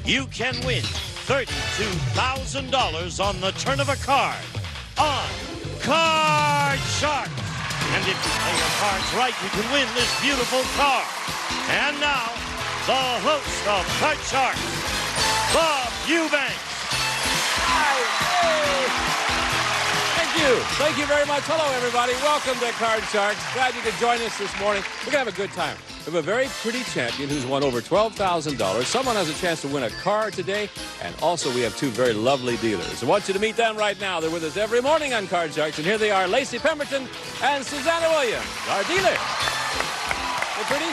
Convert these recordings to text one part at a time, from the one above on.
you can win $32,000 on the turn of a card on Card Sharks. And if you play your cards right, you can win this beautiful car. And now, the host of Card Sharks, Bob Eubanks. Thank you very much. Hello, everybody. Welcome to Card Sharks. Glad you could join us this morning. We're going to have a good time. We have a very pretty champion who's won over $12,000. Someone has a chance to win a car today. And also, we have two very lovely dealers. I want you to meet them right now. They're with us every morning on Card Sharks. And here they are, Lacey Pemberton and Susanna Williams, our dealers. They're pretty.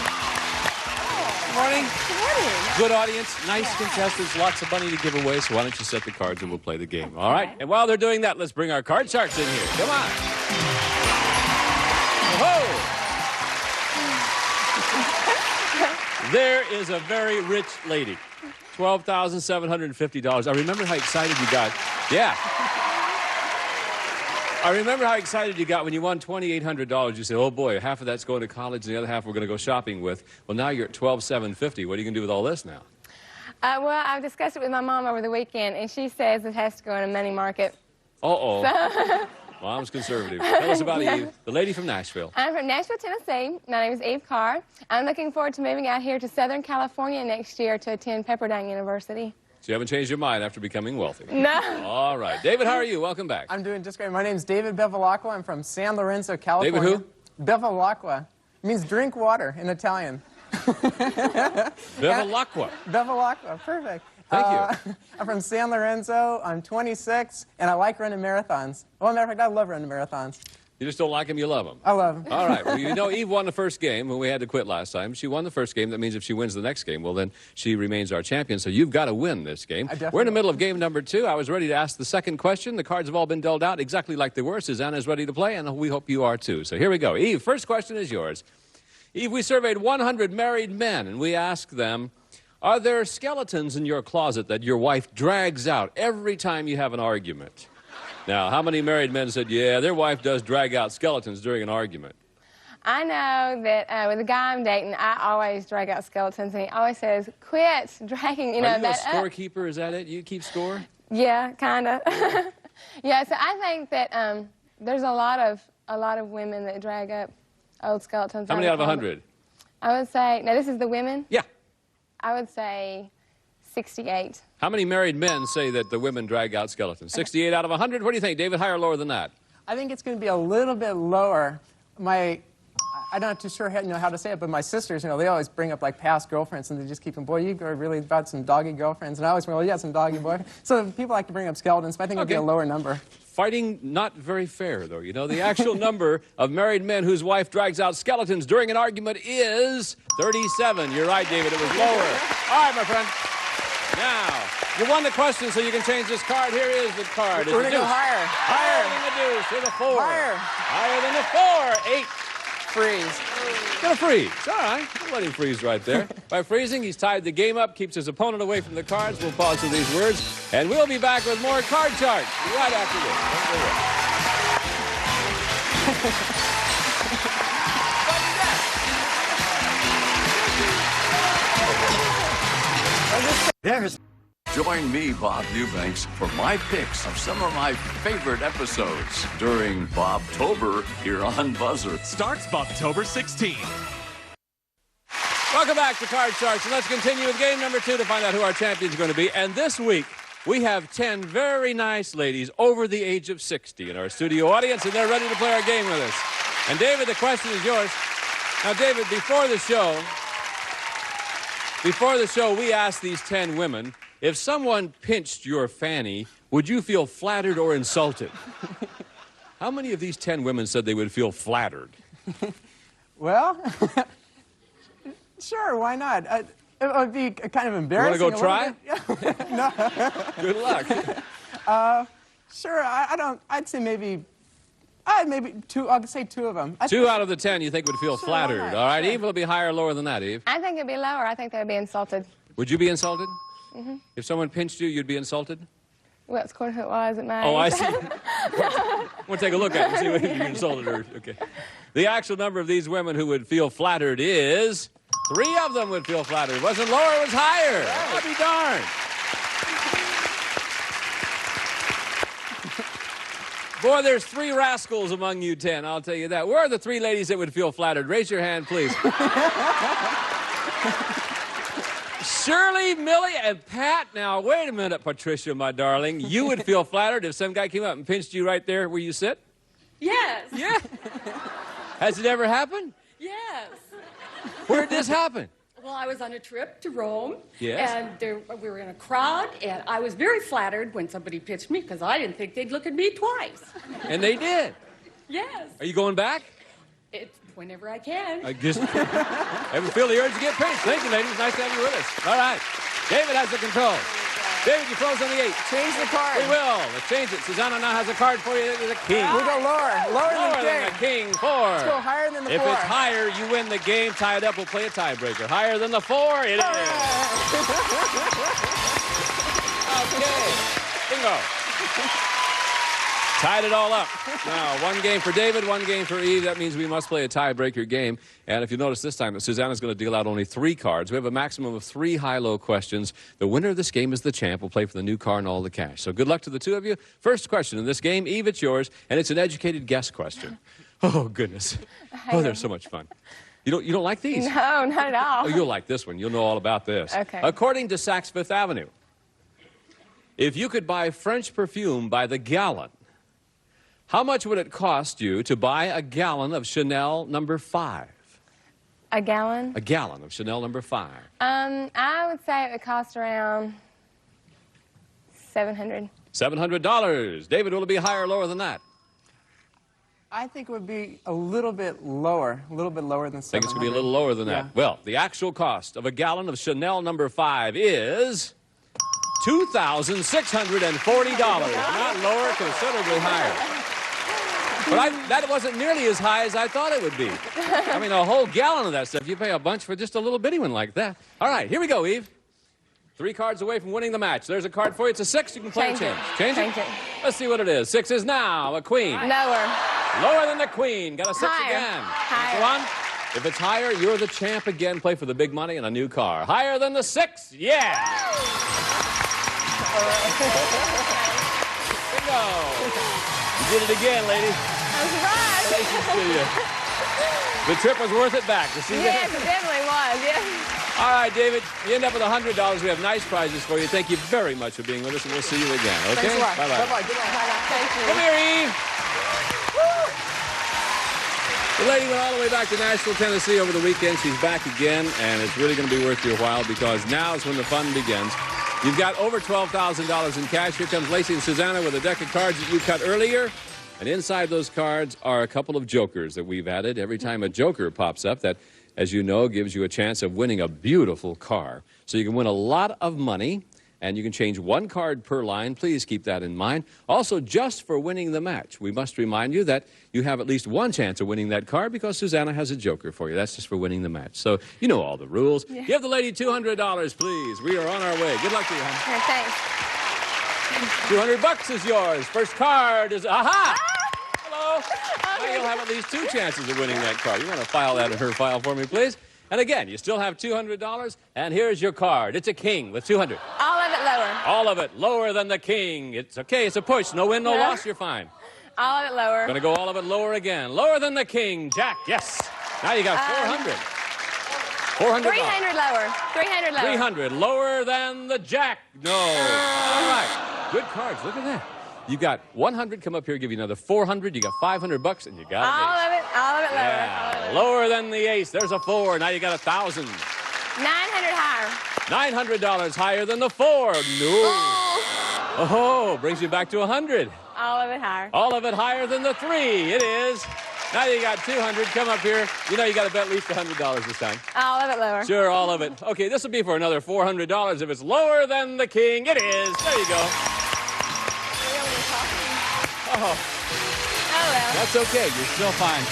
Good morning. Good morning. Good audience, nice contestants, lots of money to give away, so why don't you set the cards and we'll play the game, all right? And while they're doing that, let's bring our Card Sharks in here. Come on. Whoa! There is a very rich lady. $12,750. I remember how excited you got. Yeah. I remember how excited you got when you won $2,800. You said, oh, boy, half of that's going to college and the other half we're going to go shopping with. Well, now you're at $12,750. What are you going to do with all this now? Well, I've discussed it with my mom over the weekend, and she says it has to go in a money market. Uh-oh. So Mom's conservative. Tell us about Eve, the lady from Nashville. I'm from Nashville, Tennessee. My name is Eve Carr. I'm looking forward to moving out here to Southern California next year to attend Pepperdine University. So you haven't changed your mind after becoming wealthy? No. All right. David, how are you? Welcome back. I'm doing just great. My name's David Bevilacqua. I'm from San Lorenzo, California. David who? Bevilacqua. It means drink water in Italian. Bevilacqua. Bevilacqua. Perfect. Thank you. I'm from San Lorenzo. I'm 26, and I like running marathons. Well, matter of fact, I love running marathons. You just don't like him, you love him. I love them. All right. Well, you know, Eve won the first game when we had to quit last time. She won the first game. That means if she wins the next game, well, then she remains our champion. So you've got to win this game. We're in the middle of game number 2. I was ready to ask the second question. The cards have all been dealt out exactly like they were. Susanna's ready to play, and we hope you are too. So here we go. Eve, first question is yours. Eve, we surveyed 100 married men, and we asked them, are there skeletons in your closet that your wife drags out every time you have an argument? Now, how many married men said, yeah, their wife does drag out skeletons during an argument? I know that with the guy I'm dating, I always drag out skeletons, and he always says, quit dragging, you know, Are you that a scorekeeper? Is that it? You keep score? Yeah, kind of. Yeah, so I think that there's a lot of women that drag up old skeletons. How many out of 100? I would say, now this is the women? Yeah. I would say 68. How many married men say that the women drag out skeletons? 68 out of 100? What do you think, David? Higher or lower than that? I think it's going to be a little bit lower. I'm not too sure how to say it, but my sisters, they always bring up like past girlfriends, and they just keep them, boy, you really got some doggy girlfriends. And I always, well, yeah, some doggy boy. So people like to bring up skeletons, but I think it'll be a lower number. Fighting not very fair, though. You know, the actual number of married men whose wife drags out skeletons during an argument is 37. You're right, David. It was lower. All right, my friend. Now, you won the question, so you can change this card. Here is the card. We're going to go higher. Higher than the deuce. Here's a 4. Higher. Higher than the 4. 8. Freeze. Gonna freeze. All right. We'll let him freeze right there. By freezing, he's tied the game up, keeps his opponent away from the cards. We'll pause for these words, and we'll be back with more Card Sharks right after this. Join me, Bob Eubanks, for my picks of some of my favorite episodes during Bobtober here on Buzzer. Starts Bobtober 16. Welcome back to Card Sharks, and let's continue with game number 2 to find out who our champion is going to be. And this week, we have 10 very nice ladies over the age of 60 in our studio audience, and they're ready to play our game with us. And David, the question is yours. Now, David, before the show, we asked these 10 women, if someone pinched your fanny, would you feel flattered or insulted? How many of these 10 women said they would feel flattered? Well, sure, why not? It would be kind of embarrassing. You want to go try? No. Good luck. Sure, I'd say maybe 2. I'll say 2 of them. 2 out of the 10 you think would feel flattered. why not? All right, Sure. Eve, will it be higher or lower than that, Eve? I think it'd be lower. I think they'd be insulted. Would you be insulted? Mm-hmm. If someone pinched you, you'd be insulted? Well, it's according to who it was at my Oh, I age. see. We'll take a look at it and see if you're insulted or... Okay. The actual number of these women who would feel flattered is 3 of them would feel flattered. It wasn't lower, it was higher. I'll be darned. Boy, there's 3 rascals among you 10, I'll tell you that. Where are the 3 ladies that would feel flattered? Raise your hand, please. Shirley, Millie, and Pat. Now, wait a minute, Patricia, my darling. You would feel flattered if some guy came up and pinched you right there where you sit? Yes. Yeah. Has it ever happened? Yes. Where did this happen? Well, I was on a trip to Rome. Yes. And we were in a crowd, and I was very flattered when somebody pitched me because I didn't think they'd look at me twice. And they did. Yes. Are you going back? It's whenever I can. I just ever feel the urge to get pinched. Thank you, ladies. Nice to have you with us. All right. David has the control. David, you froze on the 8. Change the card. We will. Let's change it. Susanna now has a card for you. It is a king. We'll go lower. Lower Lower than than the the king. king. 4. Let's go higher than the If 4. it's higher, you win the game. Tie it up. We'll play a tiebreaker. Higher than the 4. It is. Okay. Bingo. Tied it all up. Now, 1 game for David, 1 game for Eve. That means we must play a tiebreaker game. And if you notice this time, Susanna's going to deal out only 3 cards. We have a maximum of 3 high-low questions. The winner of this game is the champ. We'll play for the new car and all the cash. So good luck to the 2 of you. First question in this game, Eve, it's yours, and it's an educated guess question. Oh, goodness. Oh, they're so much fun. You don't like these? No, not at all. Oh, you'll like this one. You'll know all about this. Okay. According to Saks Fifth Avenue, if you could buy French perfume by the gallon, how much would it cost you to buy a gallon of Chanel No. 5? A gallon? A gallon of Chanel No. 5. I would say it would cost around $700. $700. David, will it be higher or lower than that? I think it would be a little bit lower than 700. I think it's going to be a little lower than that. Yeah. Well, the actual cost of a gallon of Chanel No. 5 is $2,640. Not lower, considerably higher. But that wasn't nearly as high as I thought it would be. I mean, a whole gallon of that stuff. You pay a bunch for just a little bitty one like that. All right, here we go, Eve. 3 cards away from winning the match. There's a card for you. It's a 6. You can play Change a it. change. Change it. Let's see what it is. 6 is now a queen. Lower. Lower than the queen. Got a 6 Higher. again. Higher. Go on. If it's higher, you're the champ again. Play for the big money and a new car. Higher than the 6. Yeah. Bingo. You did it again, lady. I'm surprised. Congratulations to you. The trip was worth it back. You see Yes, that? it definitely was, yes. All right, David, you end up with $100. We have nice prizes for you. Thank you very much for being with us, and we'll see you again. Okay? Thanks a lot. Bye-bye. Bye-bye. Good luck. Thank you. Come here, Eve. The lady went all the way back to Nashville, Tennessee over the weekend. She's back again, and it's really going to be worth your while because now is when the fun begins. You've got over $12,000 in cash. Here comes Lacey and Susanna with a deck of cards that you cut earlier. And inside those cards are a couple of jokers that we've added. Every time a joker pops up, that, as you know, gives you a chance of winning a beautiful car. So you can win a lot of money, and you can change 1 card per line. Please keep that in mind. Also, just for winning the match, we must remind you that you have at least 1 chance of winning that car because Susanna has a joker for you. That's just for winning the match. So you know all the rules. Yeah. Give the lady $200, please. We are on our way. Good luck to you, hon. Okay, thanks. $200 is yours. First card is, aha! Hello. Now you'll have at least 2 chances of winning that car. You want to file that in her file for me, please? And again, you still have $200, and here's your card. It's a king with $200. All of it lower. All of it lower than the king. It's okay. It's a push. No win, no loss. You're fine. All of it lower. Gonna go all of it lower again. Lower than the king. Jack, yes. Now you got 400. $400. 300 lower. 300 lower. 300. Lower than the jack. No. All right. Good cards. Look at that. You got 100. Come up here. Give you another 400. You got $500, and you got an All ace. of it lower. All of Yeah. it. Lower than the ace. There's a 4. Now you got 1,000. 900 higher. $900 higher than the 4. No. Oh, brings you back to 100. All of it higher. All of it higher than the 3. It is. Now you got 200. Come up here. You know you got to bet at least $100 this time. All of it lower. Sure, all of it. Okay, this will be for another $400. If it's lower than the king, it is. There you go. Oh, Oh, well. that's okay. You're still fine.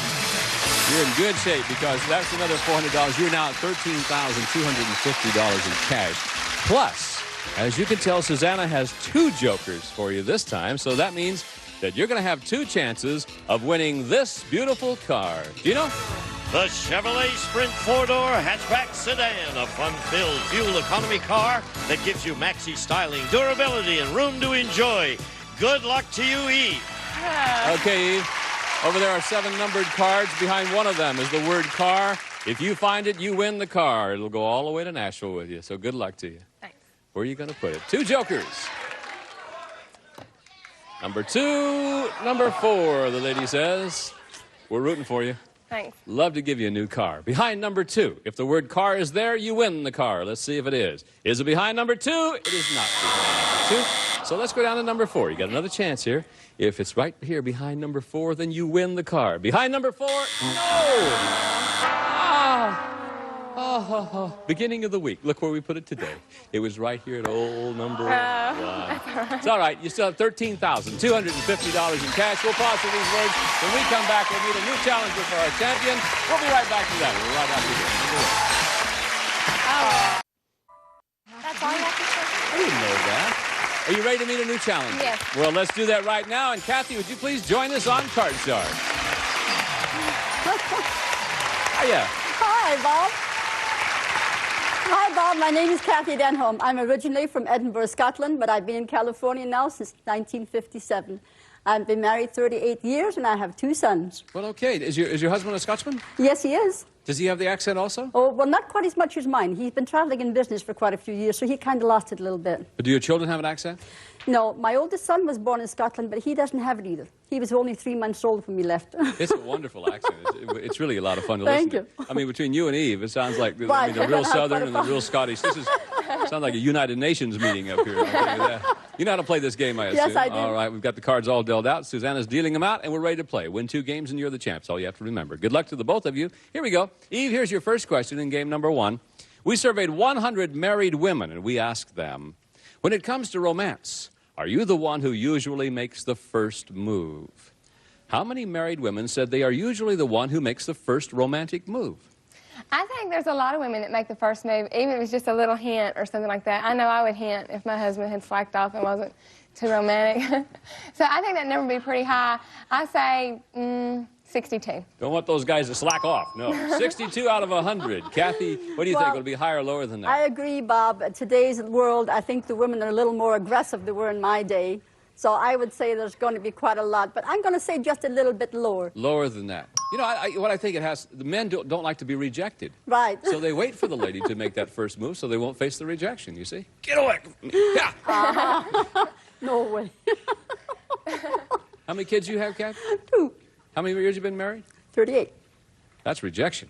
You're in good shape because that's another $400. You're now at $13,250 in cash. Plus, as you can tell, Susanna has 2 jokers for you this time, so that means that you're going to have 2 chances of winning this beautiful car. Do you know? The Chevrolet Sprint 4-door hatchback sedan, a fun-filled fuel economy car that gives you maxi styling, durability, and room to enjoy. Good luck to you, Eve. Okay, Eve. Over there are 7 numbered cards. Behind one of them is the word car. If you find it, you win the car. It'll go all the way to Nashville with you, so good luck to you. Thanks. Where are you going to put it? 2 jokers. Number 2, number 4, the lady says. We're rooting for you. Thanks. Love to give you a new car. Behind number 2. If the word car is there, you win the car. Let's see if it is. Is it behind number 2? It is not behind number 2. So let's go down to number 4. You got another chance here. If it's right here behind number 4, then you win the car. Behind number 4? No! Beginning of the week. Look where we put it today. It was right here at old number 1. It's all right. You still have $13,250 in cash. We'll pause for these words. When we come back, we'll meet a new challenger for our champion. We'll be right back to that. We're right after this. That's all you have to say? I didn't know that. Are you ready to meet a new challenger? Yes. Well, let's do that right now. And Kathy, would you please join us on Card Shark? Hiya. Hi, Bob. Hi, Bob. My name is Kathy Denholm. I'm originally from Edinburgh, Scotland, but I've been in California now since 1957. I've been married 38 years, and I have 2 sons. Well, okay. Is your husband a Scotsman? Yes, he is. Does he have the accent also? Oh, well, not quite as much as mine. He's been traveling in business for quite a few years, so he kind of lost it a little bit. But do your children have an accent? No, my oldest son was born in Scotland, but he doesn't have it either. He was only 3 months old when we left. It's a wonderful accent. It's really a lot of fun to Thank listen you. to. I mean, between you and Eve, it sounds like the Right. real Southern and the real Scottish. This sounds like a United Nations meeting up here. I'll tell you that. You know how to play this game, I assume. Yes, I do. All right, we've got the cards all dealt out. Susanna's dealing them out, and we're ready to play. Win 2 games, and you're the champs. All you have to remember. Good luck to the both of you. Here we go. Eve, here's your first question in game number 1. We surveyed 100 married women, and we asked them, when it comes to romance, are you the one who usually makes the first move? How many married women said they are usually the one who makes the first romantic move? I think there's a lot of women that make the first move, even if it was just a little hint or something like that. I know I would hint if my husband had slacked off and wasn't too romantic. So I think that number would be pretty high. I say 62. Don't want those guys to slack off. No. 62 out of 100. Kathy, what do you think? Will it be higher or lower than that? I agree, Bob. In today's world, I think the women are a little more aggressive than they were in my day. So I would say there's going to be quite a lot. But I'm going to say just a little bit lower. Lower than that. You know, what I think it has, the men don't like to be rejected. Right. So they wait for the lady to make that first move so they won't face the rejection, you see? Get away. Yeah. No way. How many kids do you have, Kathy? 2. How many years have you been married? 38. That's rejection.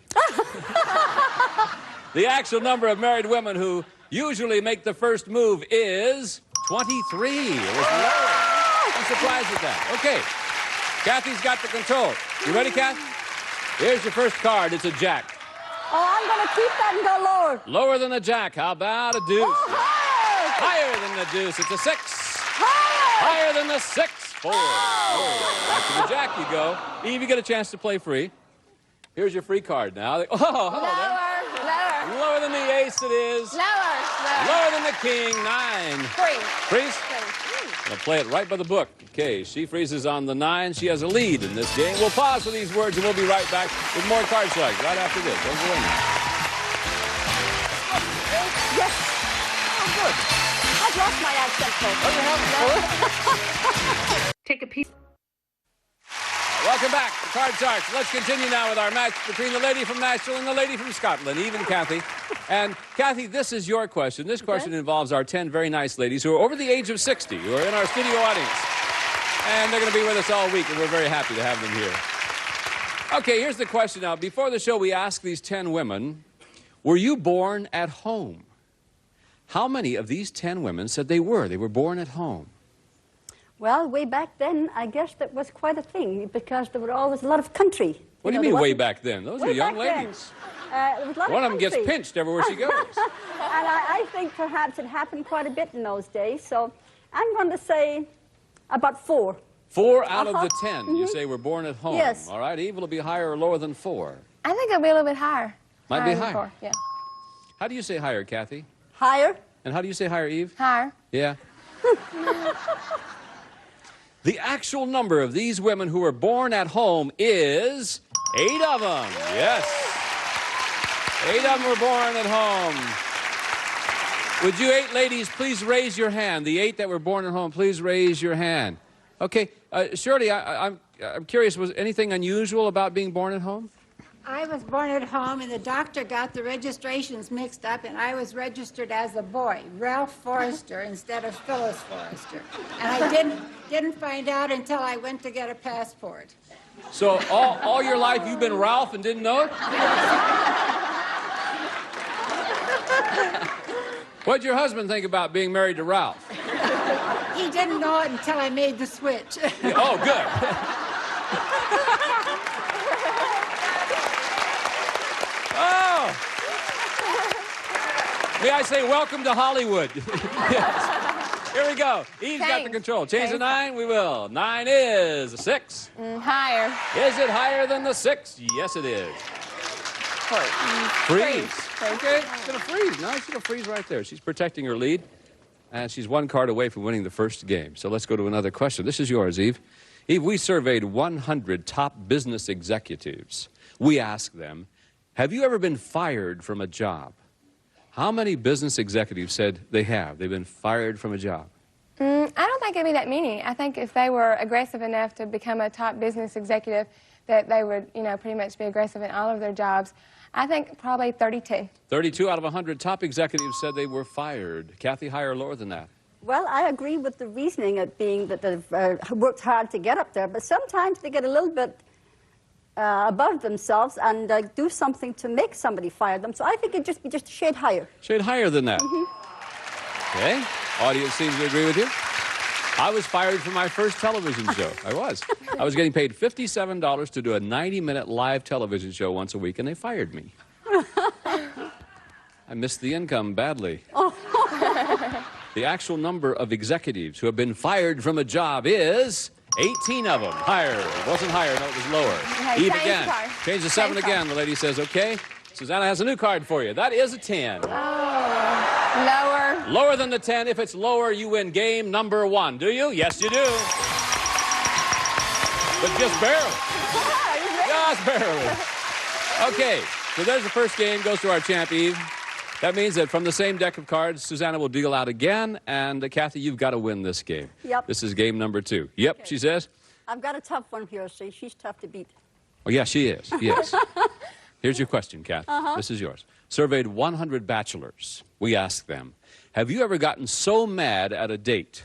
The actual number of married women who usually make the first move is 23. It was lower. I'm surprised at that. Okay. Kathy's got the control. You ready, Kath? Here's your first card. It's a jack. Oh, I'm going to keep that and go lower. Lower than a jack. How about a deuce? Oh, higher. Higher than the deuce. It's a 6. Higher. Higher than the 6. 4. Back to the jack you go. Eve, you get a chance to play free. Here's your free card now. Oh, hello there. Lower. Lower than the ace it is. Lower. Lower than the king. 9. Freeze. I'll play it right by the book. Okay, she freezes on the 9. She has a lead in this game. We'll pause for these words, and we'll be right back with more Card Shark right after this. Don't go anywhere. Yes. Oh, good. I've lost my accent, folks. Take a piece. Welcome back to Card Sharks. Let's continue now with our match between the lady from Nashville and the lady from Scotland, Eve and Kathy. And Kathy, this is your question. This question involves our 10 very nice ladies who are over the age of 60, who are in our studio audience. And they're going to be with us all week, and we're very happy to have them here. Okay, here's the question now. Before the show, we asked these 10 women, were you born at home? How many of these 10 women said they were? They were born at home. Well, way back then, I guess that was quite a thing because there were always a lot of country. What do you mean way back then? Those are young ladies. There was a lot One of them country. gets pinched everywhere she goes. And I think perhaps it happened quite a bit in those days. So I'm going to say about 4. 4 out of the 10 you say were born at home. Yes. All right, Eve, will it be higher or lower than 4? I think it'll be a little bit higher. Might be than higher. 4, yeah. How do you say higher, Kathy? Higher. And how do you say higher, Eve? Higher. Yeah. The actual number of these women who were born at home is 8 of them, yes. 8 of them were born at home. Would you 8 ladies please raise your hand? The 8 that were born at home, please raise your hand. Okay, Shirley, I'm curious, was anything unusual about being born at home? I was born at home, and the doctor got the registrations mixed up, and I was registered as a boy, Ralph Forrester, instead of Phyllis Forrester. And I didn't find out until I went to get a passport. So all your life you've been Ralph and didn't know it? What'd your husband think about being married to Ralph? He didn't know it until I made the switch. Oh, good. Oh! May I say welcome to Hollywood? Yes. Here we go. Eve's got the control. Change the 9, we will. 9 is a 6. Higher. Is it higher than the 6? Yes, it is. Freeze. Okay, she's going to freeze. No, she's going to freeze right there. She's protecting her lead, and she's 1 card away from winning the first game. So let's go to another question. This is yours, Eve. Eve, we surveyed 100 top business executives. We asked them, have you ever been fired from a job? How many business executives said they have? They've been fired from a job. I don't think it'd be that many. I think if they were aggressive enough to become a top business executive, that they would, pretty much be aggressive in all of their jobs. I think probably 32. 32 out of 100 top executives said they were fired. Kathy, higher or lower than that? Well, I agree with the reasoning of being that they've worked hard to get up there, but sometimes they get a little bit above themselves and do something to make somebody fire them. So I think it'd just be just a shade higher. Shade higher than that. Okay. Audience seems to agree with you. I was fired from my first television show. I was. I was getting paid $57 to do a 90-minute live television show once a week, and they fired me. I missed the income badly. The actual number of executives who have been fired from a job is 18 of them. Higher. It wasn't higher. No, it was lower. Okay, Eve again. Change the 7 again. The lady says, okay. Susanna has a new card for you. That is a 10. Lower. Lower than the 10. If it's lower, you win game number 1. Do you? Yes, you do. But just barely. Just barely. Okay, so there's the first game. Goes to our champ, Eve. That means that from the same deck of cards, Susanna will deal out again. And, Kathy, you've got to win this game. Yep. This is game number 2. Yep, okay. She says. I've got a tough one here, so she's tough to beat. Oh, yeah, she is. Yes. Here's your question, Kathy. This is yours. Surveyed 100 bachelors. We asked them, have you ever gotten so mad at a date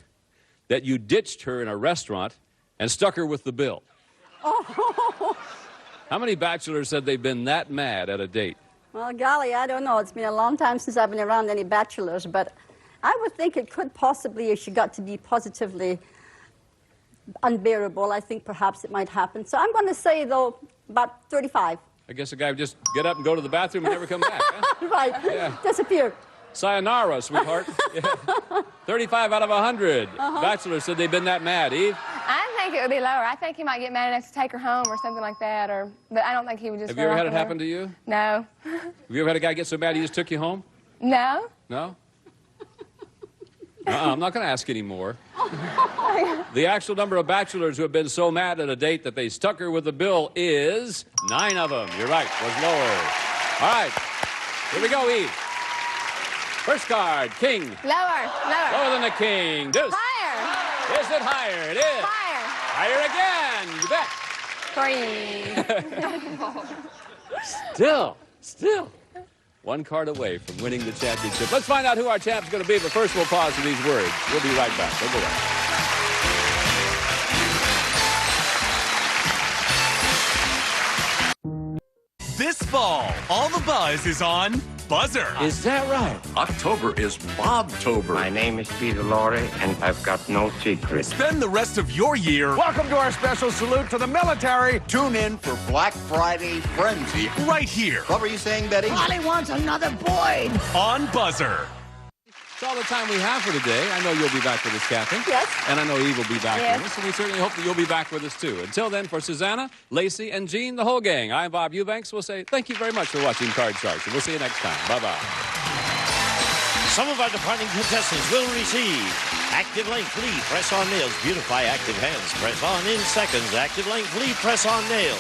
that you ditched her in a restaurant and stuck her with the bill? Oh. How many bachelors said they've been that mad at a date? Well, golly, I don't know. It's been a long time since I've been around any bachelors, but I would think it could possibly, if she got to be positively unbearable, I think perhaps it might happen. So I'm going to say, though, about 35. I guess a guy would just get up and go to the bathroom and never come back. Huh? Right. Yeah. Disappear. Sayonara, sweetheart. Yeah. 35 out of 100 bachelors said they've been that mad. Eve? I think it would be lower. I think he might get mad enough to take her home or something like that. But I don't think he would just. Have you ever had it happen to you? No. Have you ever had a guy get so mad he just took you home? No. No? I'm not going to ask anymore. The actual number of bachelors who have been so mad at a date that they stuck her with the bill is 9 of them. You're right, was lower. All right, here we go, Eve. First card, king. Lower. Lower than the king. Deuce. Higher. Is it higher? It is. Higher. Higher again. You bet. Still. 1 card away from winning the championship. Let's find out who our champ's going to be, but first we'll pause for these words. We'll be right back. Don't go away. This fall, all the buzz is on Buzzer. Is that right? October is Bobtober. My name is Peter Lorre, and I've got no secrets. Spend the rest of your year. Welcome to our special salute to the military. Tune in for Black Friday Frenzy. Right here. What were you saying, Betty? Molly wants another boy. On Buzzer. That's all the time we have for today. I know you'll be back with us, Kathy. Yes. And I know Eve will be back with us, and we certainly hope that you'll be back with us, too. Until then, for Susanna, Lacey, and Jean, the whole gang, I'm Bob Eubanks. We'll say thank you very much for watching Card Sharks, and we'll see you next time. Bye-bye. Some of our departing contestants will receive Active Length Flea Press-On Nails. Beautify active hands. Press on in seconds. Active Length Flea Press-On Nails.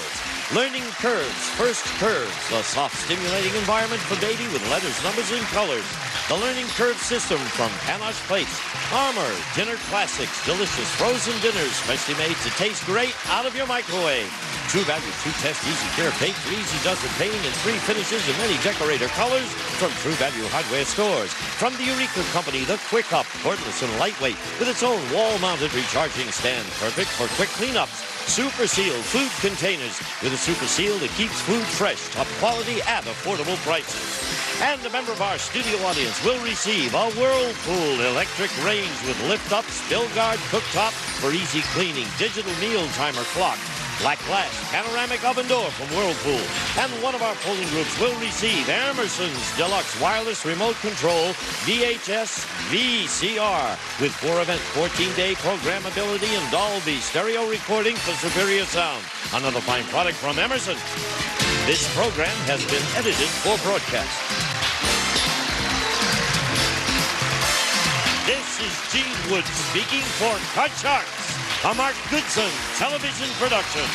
Learning Curves, First Curves, a soft, stimulating environment for baby with letters, numbers, and colors. The Learning Curve system from Panache Plates. Armor, dinner classics, delicious frozen dinners, specially made to taste great out of your microwave. True Value, True Test, Easy Care Paint for easy dust and painting in 3 finishes and many decorator colors from True Value Hardware stores. From the Eureka Company, the Quick Up, cordless and lightweight with its own wall-mounted recharging stand, perfect for quick cleanups. Super Seal food containers with a Super Seal that keeps food fresh, top quality at affordable prices. And a member of our studio audience will receive a Whirlpool electric range with lift-up, spill guard, cooktop for easy cleaning, digital meal timer clock, black glass, panoramic oven door from Whirlpool. And one of our polling groups will receive Emerson's Deluxe Wireless Remote Control VHS VCR with 4-event 14-day programmability and Dolby stereo recording for superior sound. Another fine product from Emerson. This program has been edited for broadcast. This is Gene Wood speaking for Card Sharks, a Mark Goodson television production.